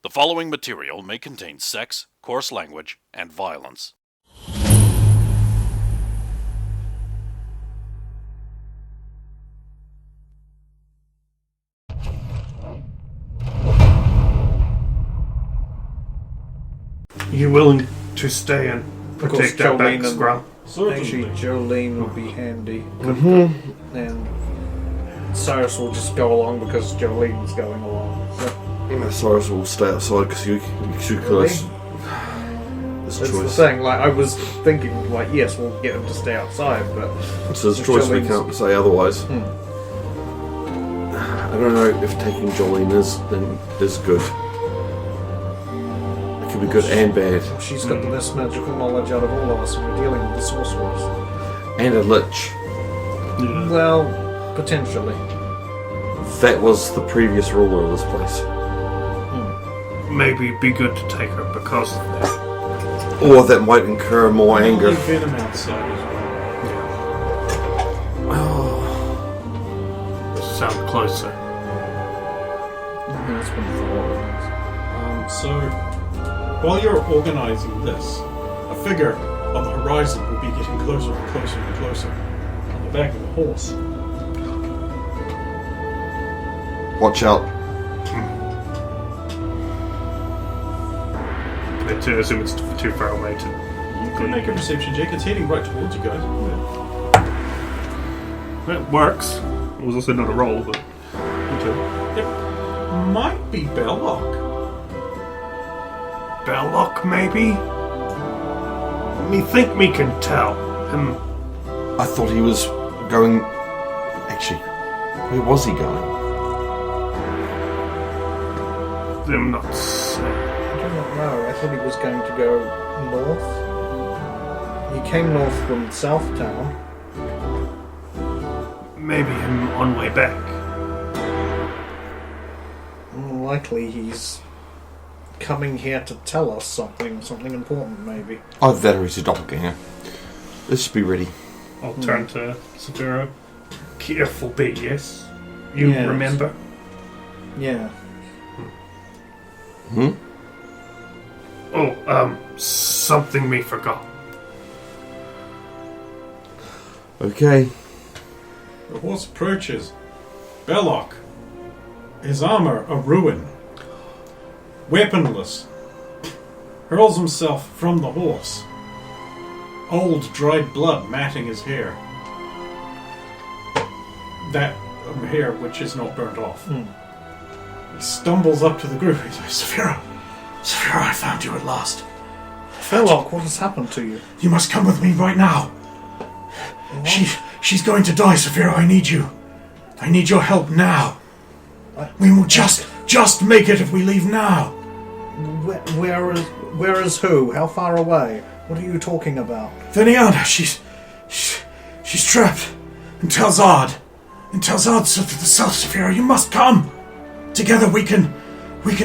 The following material may contain sex, coarse language, and violence. Are you willing to stay and protect our backs, Grump? Actually, Jolene would be handy. And Cyrus will just go along because Jolene's going along. So. Cyrus will stay outside because you guys. There's a That's the choice. thing, like, I was thinking, like, yes, we'll get him to stay outside, but... So there's a choice, we can't say otherwise. Hmm. I don't know if taking Jolene is good. It could be good and bad. She's got the best magical knowledge out of all of us, and we're dealing with the sorcerers. And a lich. Yeah. Well, potentially. That was the previous ruler of this place. Maybe it'd be good to take her because of that. Or that might incur more anger. You've been outside as well. Oh. Sound closer. It's been 4 hours. So, while you're organising this, a figure on the horizon will be getting closer and closer and closer on the back of a horse. Watch out. I assume it's too far away to... You can make a perception check. It's heading right towards you guys. It works. It was also not a roll, but... It might be Belloc. Belloc, maybe? Me think me can tell. I thought he was going... Actually, where was he going? I'm not saying. I don't know, I thought he was going to go north. He came north from Southtown. Maybe him on way back. More likely he's coming here to tell us something important, maybe. Either that or he's a doppelganger. Let's just be ready. I'll turn to Saphira. Careful bit, yes? You Yes. remember? Yeah. Oh, something me forgot. Okay. The horse approaches. Belloc. His armour a ruin. Weaponless. Hurls himself from the horse. Old dried blood matting his hair. That hair which is not burnt off. He stumbles up to the group. He says, Saphira, I found you at last. Belloc, what has happened to you? You must come with me right now. She's going to die, Saphira. I need you. I need your help now. We will just make it if we leave now. Where is who? How far away? What are you talking about? Viniana, she's trapped in Telzard. In Telzard, to the south, Saphira. You must come. Together we can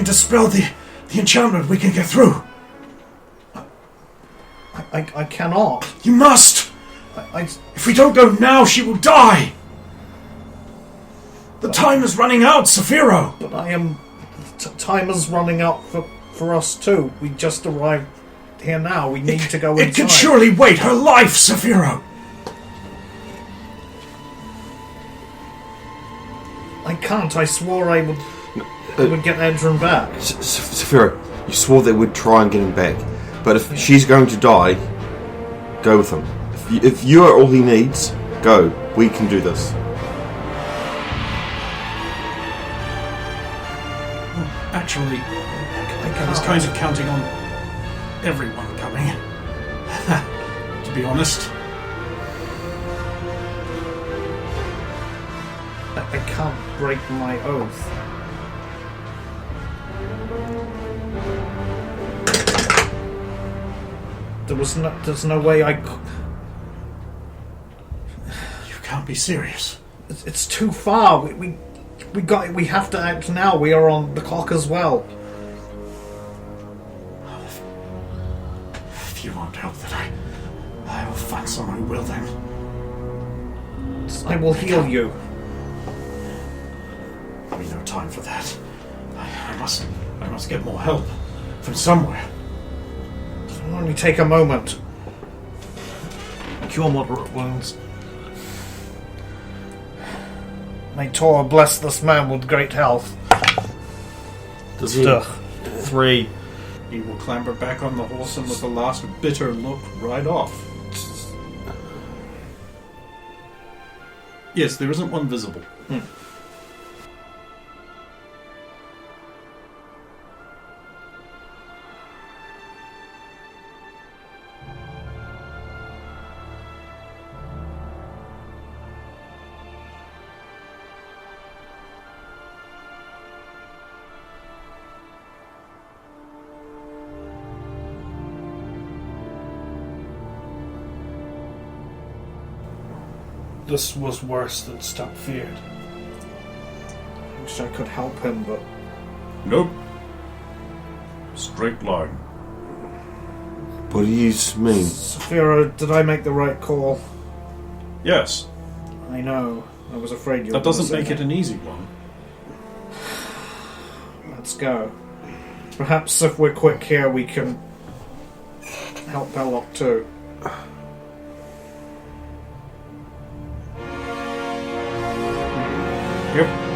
dispel the enchantment. We can get through. I cannot. You must. I If we don't go now, she will die. The time is running out, Saphiro. But I am... time is running out for us too. We just arrived here now. We need to go inside. It can surely wait. Her life, Saphiro. I can't. I swore I would get Edrin back. Saphira, you swore that we'd try and get him back. But if she's going to die, go with him. If you are all he needs, go. We can do this. Actually, I was kind of counting on everyone coming. To be honest. I can't break my oath. There's no way I could... You can't be serious. It's too far. We have to act now. We are on the clock as well. If you won't help, then I will find someone who will then. I will heal you. There'll be no time for that. I must I must get more help from somewhere. It'll only take a moment. Cure moderate wounds. May Tor bless this man with great health. Does he? Ugh. 3. He will clamber back on the horse and with the last bitter look ride off. Yes, there isn't one visible. This was worse than Stuck feared. Wish I could help him, but Nope. Straight line. What do you mean? Saphira, did I make the right call? Yes. I know. I was afraid you were That doesn't gonna make say it an easy one. Let's go. Perhaps if we're quick here, we can help Belloc too.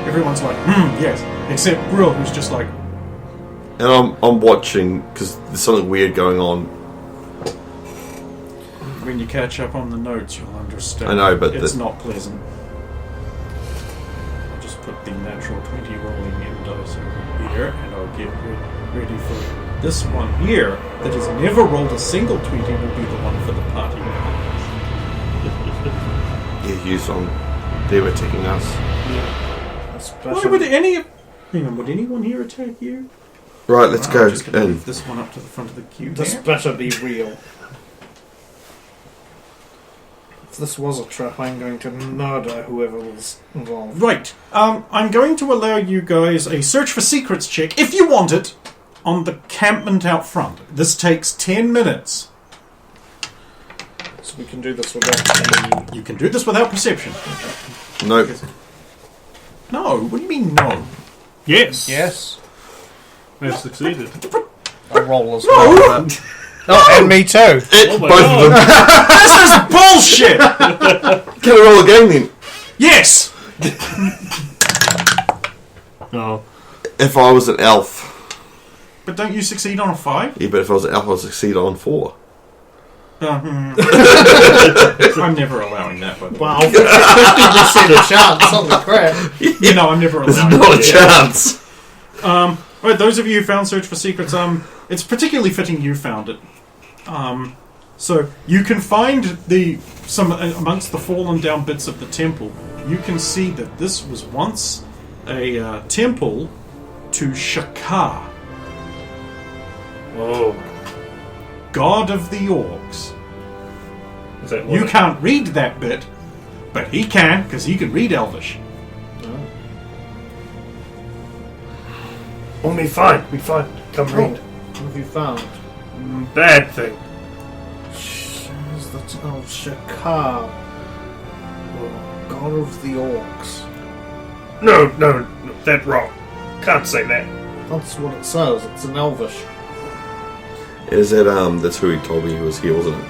Everyone's like, yes. Except Grill, who's just like, And I'm watching because there's something weird going on. when you catch up on the notes, you'll understand. I know, but it's not pleasant. I'll just put the natural 20 rolling in dice over here, and I'll get ready for this one here that has never rolled a single 20 will be the one for the party. Yeah, used on. They were taking us. Why would hang on, would anyone here attack you? Right, let's I'm go. just going to In. move this one up to the front of the queue This there. better be real. If this was a trap, I'm going to murder whoever was involved. Right. I'm going to allow you guys a search for secrets check, if you want it, on the campment out front. This takes 10 minutes. So we can do this without any... You can do this without perception. Nope. No, what do you mean no? Yes. Yes. We've succeeded. A roll as No! well. Oh, and me too. Oh my Both God. This is bullshit! of them. Can I roll again then? Yes! No. If I was an elf. But don't you succeed on a 5? Yeah, but if I was an elf, I would succeed on 4. I'm never allowing that, by the way. Wow, 50% chance. Holy crap. You know, I'm never There's allowing not a that. chance. Alright, those of you who found Search for Secrets, it's particularly fitting you found it. So you can find some amongst the fallen down bits of the temple. You can see that this was once a temple to Shakar, Oh. god of the orcs. Is that You what? can't read that bit, but he can because he can read Elvish. Oh, me fine. Me fine. Come read. What have you found? Bad thing. Is that Shakar, god of the orcs? No, that's wrong. Can't say that. That's what it says. It's an Elvish. Is it, that's who he told me he was here, wasn't it?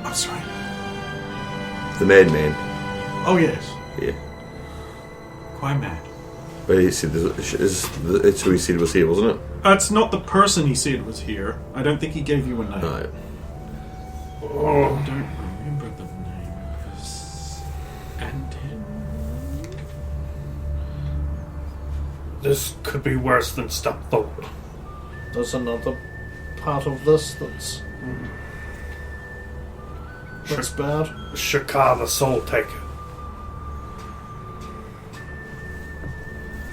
I'm sorry. The madman. Oh yes, Yeah. quite mad. But he said it's who he said was here, wasn't it? It's not the person he said was here. I don't think he gave you a name. Right. I don't remember the name of this. This could be worse than Stuck thought. There's another part of this that's bad. Shakar the Soul Taker.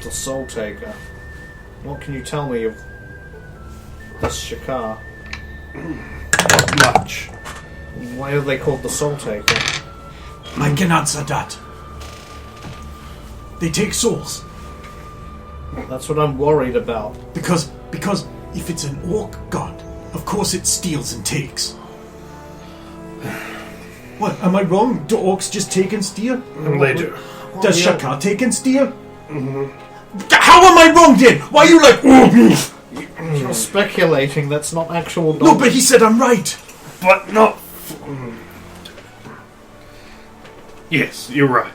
The Soul Taker. What can you tell me of this Shakar? Not much. Why are they called the Soul Taker? I can answer that. They take souls That's what I'm worried about. because if it's an orc god, of course it steals and takes. What? Am I wrong? Do orcs just take and steal? They do. Does Shakar take and steal? How am I wrong then? Why are you like... You're speculating, that's not actual knowledge. No, but he said I'm right. But not... Yes, you're right.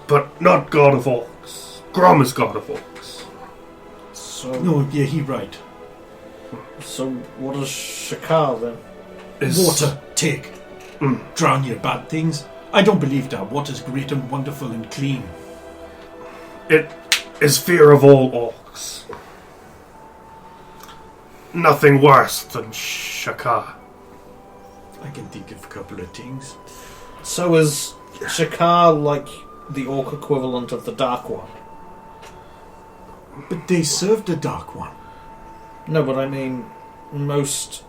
But not God of Orcs. Grom is God of Orcs. So, No, yeah, he right. so what is Shakar then? Water, take. Drown your bad things. I don't believe that. Water's great and wonderful and clean. It is fear of all orcs. Nothing worse than Shakar. I can think of a couple of things. So is Shakar like the orc equivalent of the Dark One? But they served the Dark One. No, but I mean, most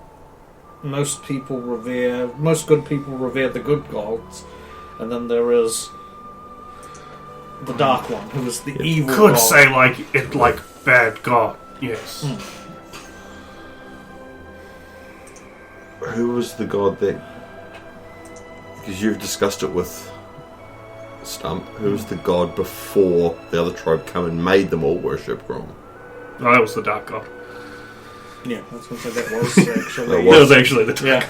people revere, most good people revere the good gods, and then there is the Dark One, who is the evil Could god. say like bad God. Yes. Who was the god that? Because you've discussed it with Stump. Who was the god before the other tribe come and made them all worship Grom? No, that was the Dark God. Yeah, that's what I said that was actually. That That was actually the Dark Yeah.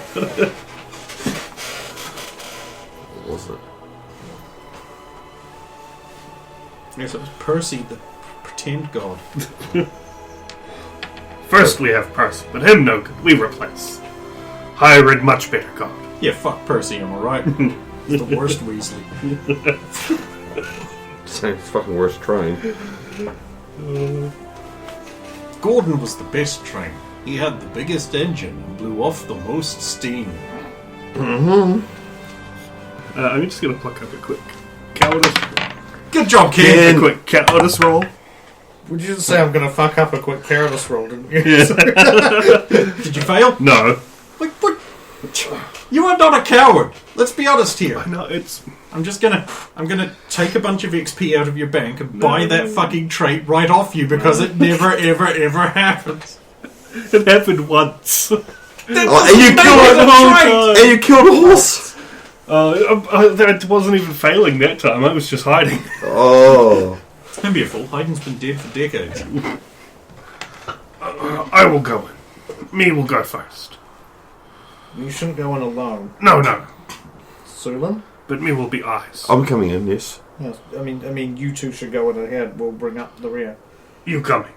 What was it? Yes, it was Percy, the pretend god. First we have Percy, but him no good. We replace. Hired much better God. Yeah, fuck Percy, am I right? It's the worst Weasley. Same fucking worst train. Gordon was the best train. He had the biggest engine and blew off the most steam. I'm just gonna pluck up a quick cowardice. Good job, A kid! quick cowardice roll. Would you just say I'm going to fuck up a quick careless roll, didn't you? Did you fail? No. Like, what? You are not a coward. Let's be honest here. No, it's I'm gonna take a bunch of XP out of your bank and buy that fucking trait right off you because it never, ever, ever happens. it happened once. And you killed a horse. That wasn't even failing that time. I was just hiding. Oh. Don't be a fool. Hayden's been dead for decades. I will go in. Me will go first. You shouldn't go in alone. No, no. Sulan? But me will be eyes. I'm coming in, yes. Yes. I mean, you two should go in ahead. We'll bring up the rear. You coming?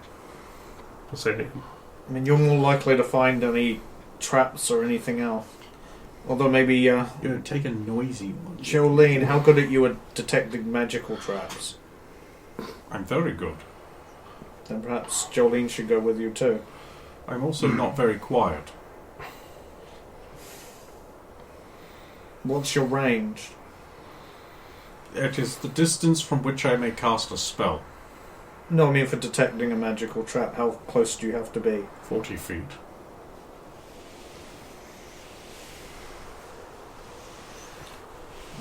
I'll say to him. I mean, you're more likely to find any traps or anything else. Although maybe, Take a noisy one. Jolene, how good are you at detecting magical traps? I'm very good. Then perhaps Jolene should go with you too. I'm also not very quiet. What's your range? It is the distance from which I may cast a spell. No, I mean for detecting a magical trap, how close do you have to be? 40 feet.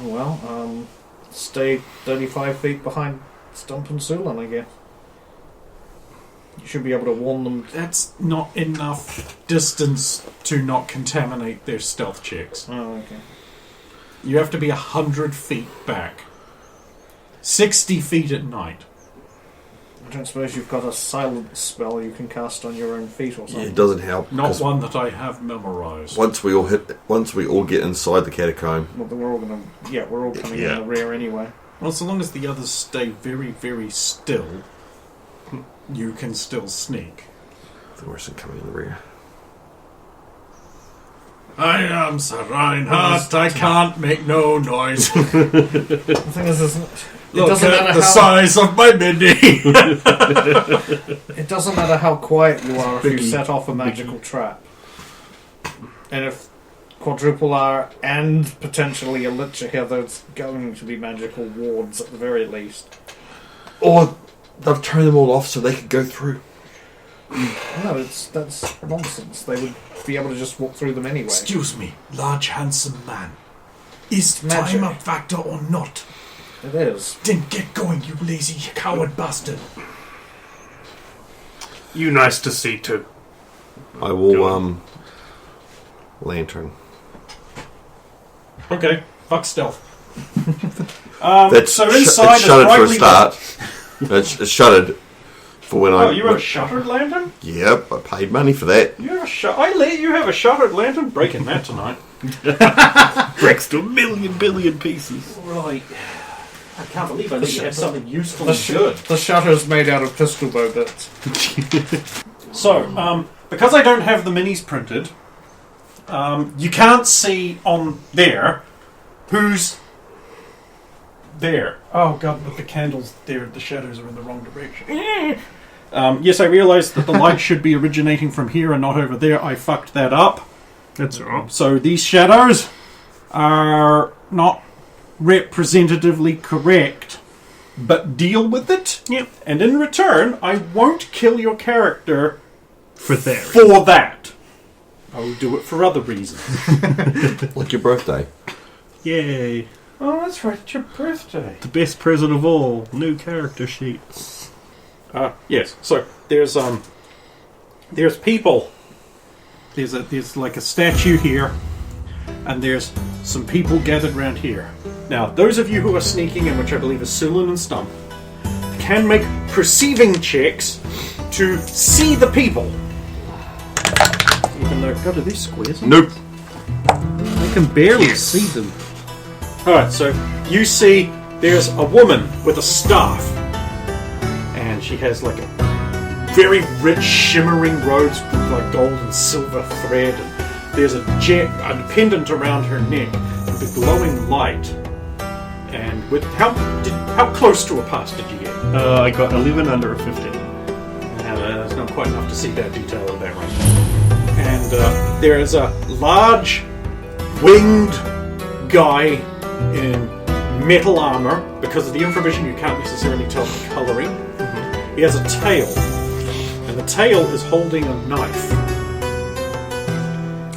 Well, stay 35 feet behind Stump and Sulan, I guess. You should be able to warn them. That's not enough distance to not contaminate their stealth checks. Oh, okay. You have to be 100 feet back. 60 feet at night. I don't suppose you've got a silence spell you can cast on your own feet or Yeah, something? it doesn't help. Not 'cause one that I have memorized. once we all get inside the catacomb. Well, then we're all gonna. Yeah, we're all coming Yeah. in the rear anyway. Well, so long as the others stay very, very still, you can still sneak. The worst thing coming in the rear. I am Sir Reinhardt, I can't make no noise. The thing is, it Look doesn't at matter the how size of my mini. it doesn't matter how quiet you are if you set off a magical trap, and if quadruple R and potentially a lich are here, there's going to be magical wards at the very least. Or they've turned them all off so they could go through. No, that's nonsense. They would be able to just walk through them anyway. Excuse me, large handsome man. Is Magic. time a factor or not? It is. Then get going, you lazy coward bastard. You nice to see too. I will, lantern. Okay, fuck stealth. That's so it's inside is shuttered for a brightly start. It's shuttered for when I. Oh, you have a shuttered lantern? Yep, I paid money for that. You have I let you have a shuttered lantern? Breaking that tonight. Breaks to a million billion pieces. Right. I can't believe I knew you had something useful The, and good. the shutter's made out of pistol bow bits. So, because I don't have the minis printed, you can't see on there who's there. Oh god, but the candles there, the shadows are in the wrong direction. Yes, I realised that the light should be originating from here and not over there. I fucked that up. That's alright. So these shadows are not representatively correct, but deal with it. Yep. And in return, I won't kill your character For there. for that. I will do it for other reasons. Like your birthday. Yay. Oh, that's right, it's your birthday. The best present of all. New character sheets. Yes. So there's people. There's like a statue here, and there's some people gathered around here. Now, those of you who are sneaking in, which I believe is Sulin and Stump, can make perceiving checks to see the people. Even though, God, are these squares? Nope. I can barely see them. Alright, so you see there's a woman with a staff, and she has like a very rich shimmering robes with like gold and silver thread, and there's a pendant around her neck with a glowing light. And with how close to a pass did you get? I got 11 under a 15. That's not quite enough to see that detail of that range. And there is a large winged guy in metal armor. Because of the infravision, you can't necessarily tell the colouring. Mm-hmm. He has a tail, and the tail is holding a knife.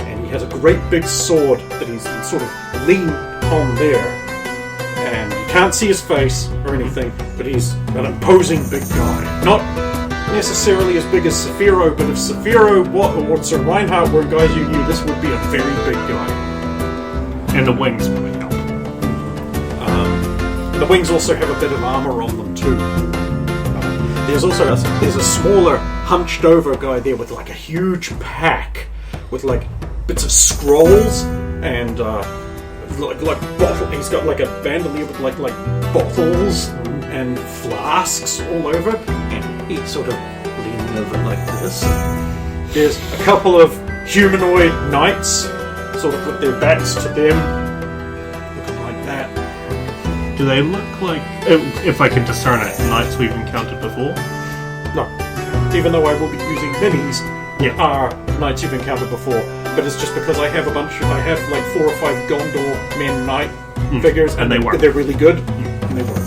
And he has a great big sword that he's sort of leaned on there. And you can't see his face or anything, but he's an imposing big guy. Not necessarily as big as Saphiro, but if Saphiro or Sir Reinhardt were guys you knew, this would be a very big guy. And the wings probably help. The wings also have a bit of armor on them too. There's a smaller, hunched over guy there with like a huge pack with like bits of scrolls and like bottle. He's got like a bandolier with like bottles and flasks all over, and he's sort of leaning over like this. There's a couple of humanoid knights, sort of with their backs to them, looking like that. Do they look like, if I can discern it, knights we've encountered before? No, even though I will be using minis, are knights you've encountered before. But it's just because I have I have like 4 or 5 Gondor men knight figures, and they work. They're really good, and they work.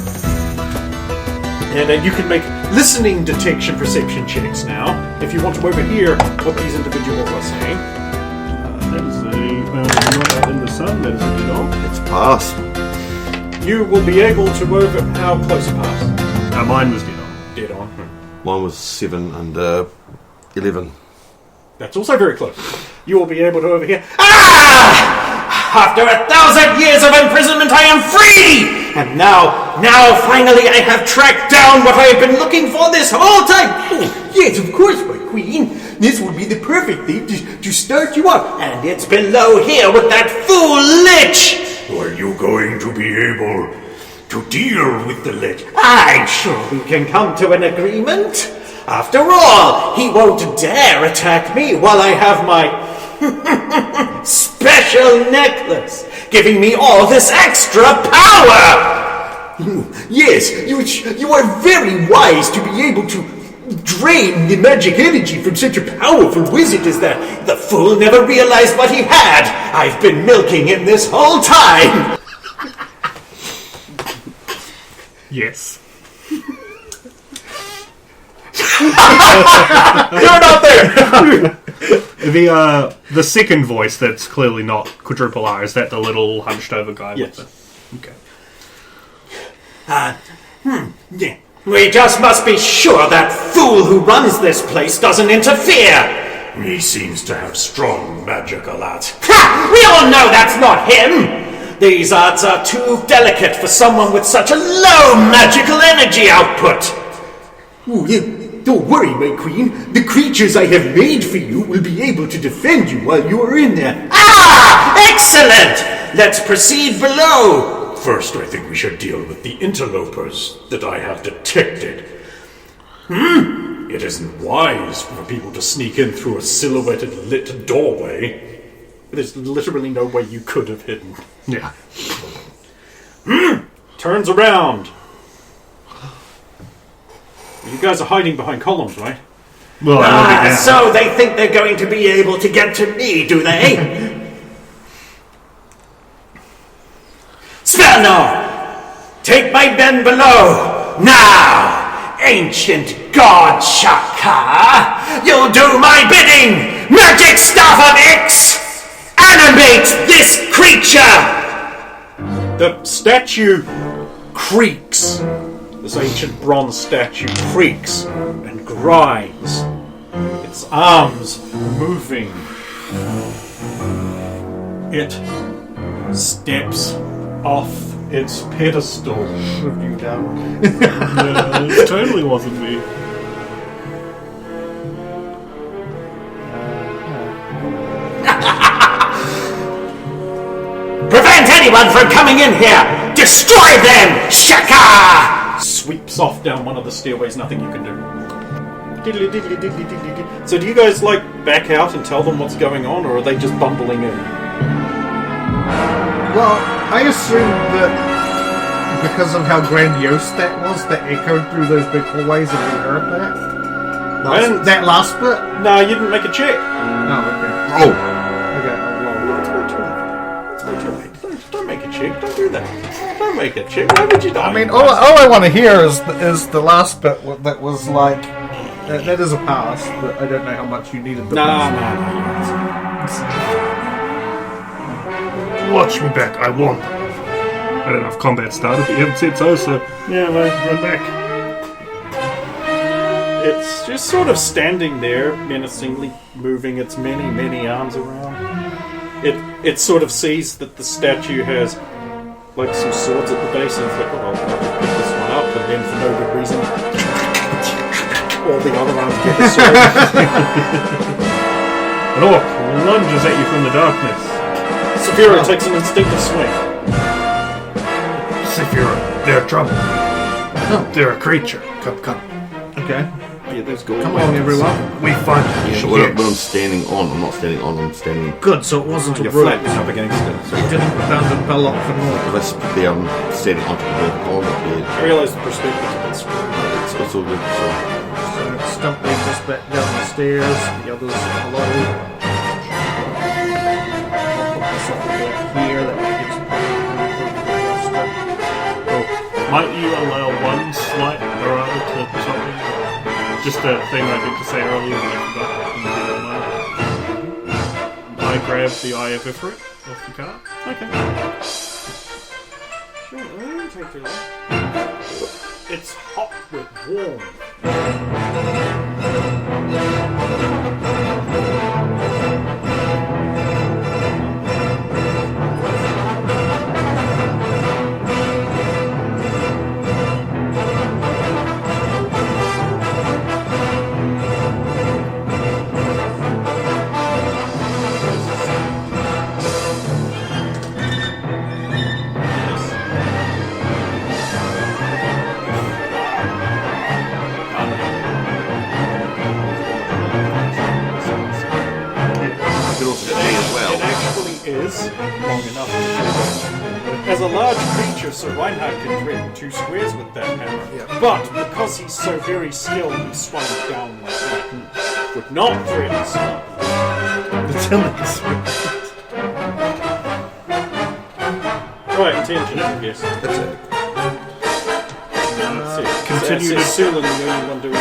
And then you can make listening detection perception checks now if you want to overhear what these individuals are saying. That is not out in the sun, that is a bit off. It's pass. You will be able to how close a pass? Mine was dead on. Dead on. Mine was 7 under 11. That's also very close. You will be able to overhear. After 1,000 years of imprisonment, I am free! And now finally I have tracked down what I have been looking for this whole time! Oh, yes, of course, my queen. This would be the perfect thing to start you up. And it's below here with that fool Lich! Are you going to be able to deal with the Lich? I'm sure we can come to an agreement. After all, he won't dare attack me while I have my special necklace, giving me all this extra power! Yes, you are very wise to be able to drain the magic energy from such a powerful wizard as that. The fool never realized what he had. I've been milking him this whole time. Yes. You're not there! The second voice that's clearly not quadruple R, is that the little hunched over guy? Yes. With the... Okay. Yeah. We just must be sure that fool who runs this place doesn't interfere. He seems to have strong magical arts. Ha! We all know that's not him! These odds are too delicate for someone with such a low magical energy output. Oh, don't worry, my queen. The creatures I have made for you will be able to defend you while you are in there. Ah! Excellent! Let's proceed below. First, I think we should deal with the interlopers that I have detected. It isn't wise for people to sneak in through a silhouetted lit doorway. There's literally no way you could have hidden. Yeah. Turns around. You guys are hiding behind columns, right? Well, I won't be down. So they think they're going to be able to get to me, do they? Spelnor! Take my men below! Now! Ancient God Shaka! You'll do my bidding! Magic Staff of Ix! Animate this creature! The statue creaks. This ancient bronze statue creaks and grinds. Its arms moving. It steps off its pedestal. Review down. No, it totally wasn't me. Prevent anyone from coming in here! Destroy them! Shaka! Sweeps off down one of the stairways, nothing you can do. Diddly diddly diddly diddly diddly. So do you guys back out and tell them what's going on, or are they just bumbling in? Well, I assume that because of how grandiose that was, that echoed through those big hallways and we heard that. That last bit? No, you didn't make a check. Oh, okay. Oh! Okay. Don't make a check. Don't do that. Don't make a check. Why would you die? I mean, all I want to hear is the last bit that was like... That is a pass, but I don't know how much you needed the pass. No. Watch me back, I won. I don't know if combat started, but you haven't said so, so yeah, mate, run back. It's just sort of standing there, menacingly moving its many, many arms around. It sort of sees that the statue has some swords at the base, and it's like, oh, I'll just pick this one up, and then for no good reason, all the other arms get the sword. An orc lunges at you from the darkness. Saphira takes an instinctive swing. Saphira, they're trouble. They're a creature. Come. Okay. Yeah, there's gold. Come on, everyone. We find you. Yeah, when I'm standing on, I'm not standing on, I'm standing... Good, so it wasn't a You're room. flattening up against it. So It didn't bound and bell up for more. Let's be standing on top of the column up here. I realise the perspective's a bit screwed. It's all good, so... So stump lead this bit down the stairs, the others below. I'll put this up here, that gives Might you allow one slight errata to something? Just a thing I meant to say earlier that I forgot in the video. I grabbed the Eye of Ifrit off the card. Okay. Sure, it won't take too long. It's hot with warm. Is long enough to do that. As a large creature, Sir Reinhard can threaten 2 squares with that hammer. Yeah. But because he's so very skilled, he swung it down like that. Would not threaten someone. Right, intention, I guess. That's it. Let's see. Continue That's to- Sulan, the only one doing the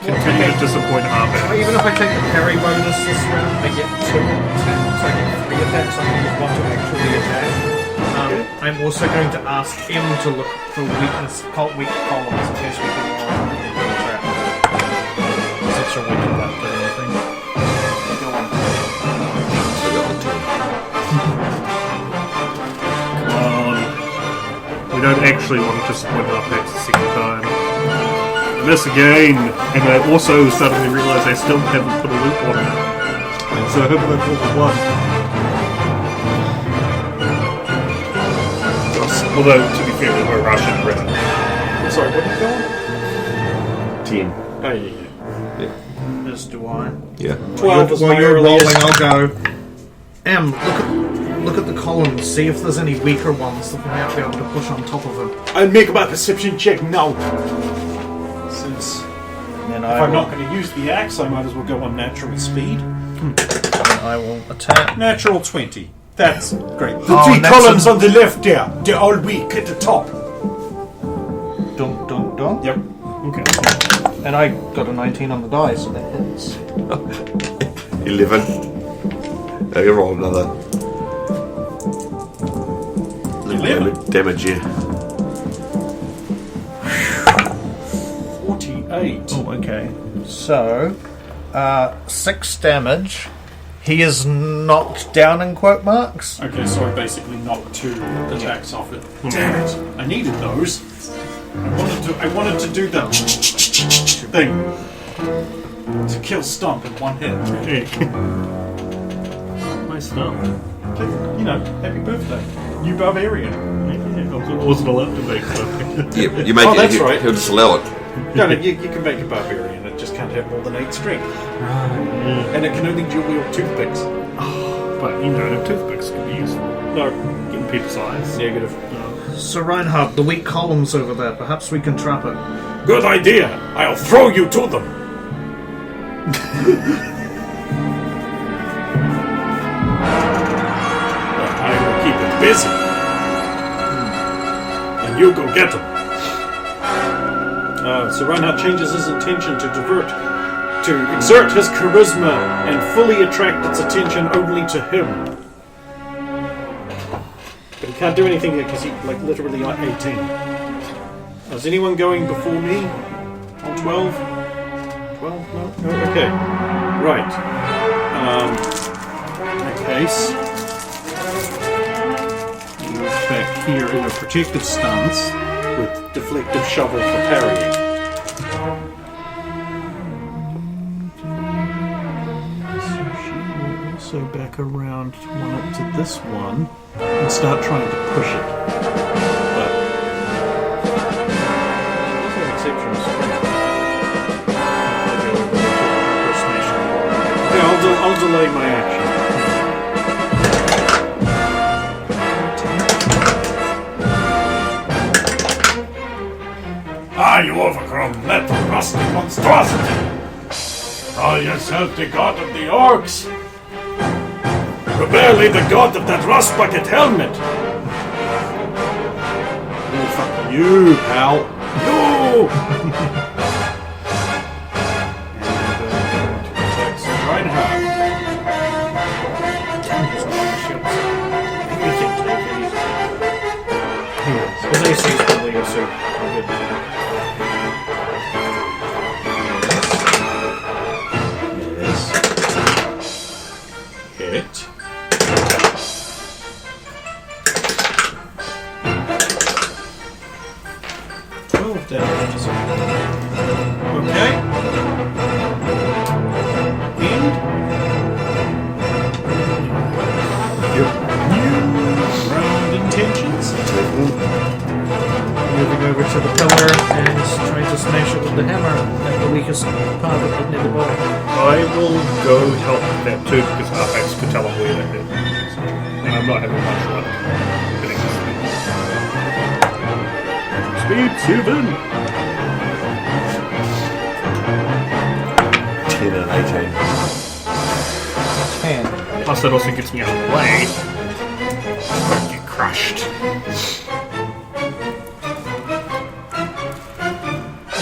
Continue to disappoint Arbat. Even if I take the parry bonus this round, I get 2 attacks. I get 3 attacks. I use 1 to actually attack. I'm also going to ask him to look for weak columns in case we can trap. I'm not sure we can that or anything. I got the We don't actually want to disappoint our packs a second time. I miss again, and I also suddenly realise I still haven't put a loop on it. So I hope I pull the one. Although, to be fair, we're rushing around. Sorry, what are you going? 10. Oh, yeah. As do I. Yeah. 12 is While my you're earliest. rolling, I'll go. Look at the columns. See if there's any weaker ones that we might be able to push on top of them. I'll make my perception check now. Since And then if I'm not going to use the axe, I might as well go on natural speed. I will attack. Natural 20. That's great. The Oh, three and that's columns on the left there, they're all weak at the top. Dunk, dunk, dunk. Yep. Okay. And I got a 19 on the die, so that hits. 11. I can roll another. 11. Damage, yeah. 48. Oh, okay. So, 6 damage. He is knocked down in quote marks. Okay, so I basically knocked 2 attacks off it. Damn it! I needed those. I wanted to do that thing to kill Stump in one hit. My stuff. You know, happy birthday, you barbarian. I wasn't allowed to make something. Yeah, you make Oh, it. that's He'll, right. he'll just allow it. No, you can make a barbarian. It just can't have more than 8 strength, and it can only dual wield toothpicks. But, you know, toothpicks could be useful. No, Getting people's eyes. negative. So, Reinhardt, the weak columns over there, perhaps we can trap it. Good idea. I'll throw you to them. But I will keep it busy. And you go get them. So Reinhardt changes his intention to exert his charisma and fully attract its attention only to him. But he can't do anything yet because he, literally got 18. Is anyone going before me? On 12? 12? No? Okay. Right. Case. Move back here in a protective stance with deflective shovel for parrying. So she will also back around one up to this one and start trying to push it. But she does have exceptional strength. Yeah, I'll delay my action. You overgrown little rusty monstrosity! Call yourself the god of the orcs! You're barely the god of that rust bucket helmet! Oh, fuck you, pal! You! Reinhardt. His AC is probably a suit. Hit. Damage. Okay. And your new round intentions. Moving over to the pillar and trying to smash it with the hammer at the weakest part of it near the bottom. I will go help with that too, because Arpax could tell him where that is. And I'm not having much luck hitting speed. Speed 7! 10 and 18. 10. Plus that also gets me out of the way. Get crushed.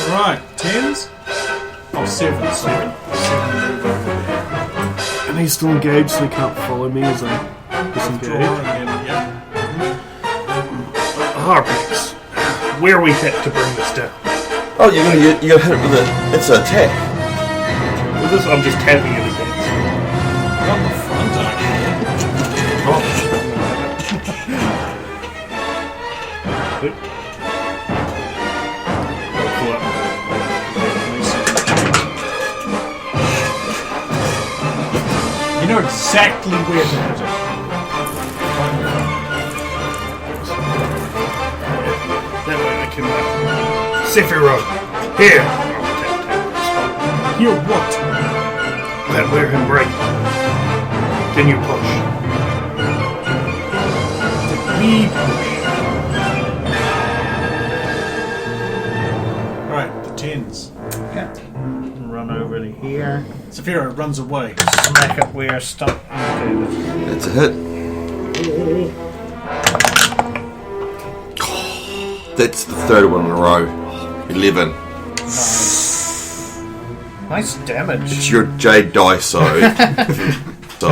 Right, 10s? Oh, 7, sorry. And he's still engaged, so he can't follow me as I disengage. Arpax, where are we hit to bring this down? Oh, you're gonna hit it with it. It's an attack. With this, I'm just tapping it against. Not the front, actually. Oh. know exactly where to hit it. That way I can... Sephiroth, here! Here, what? That wear him break. Can you push? We push. Right, the 10s. Yeah. Run over to here. Saphira runs away. Smack it where stuff indicated. That's a hit. That's the third one in a row. 11. Nice damage. It's your jade die, so. So.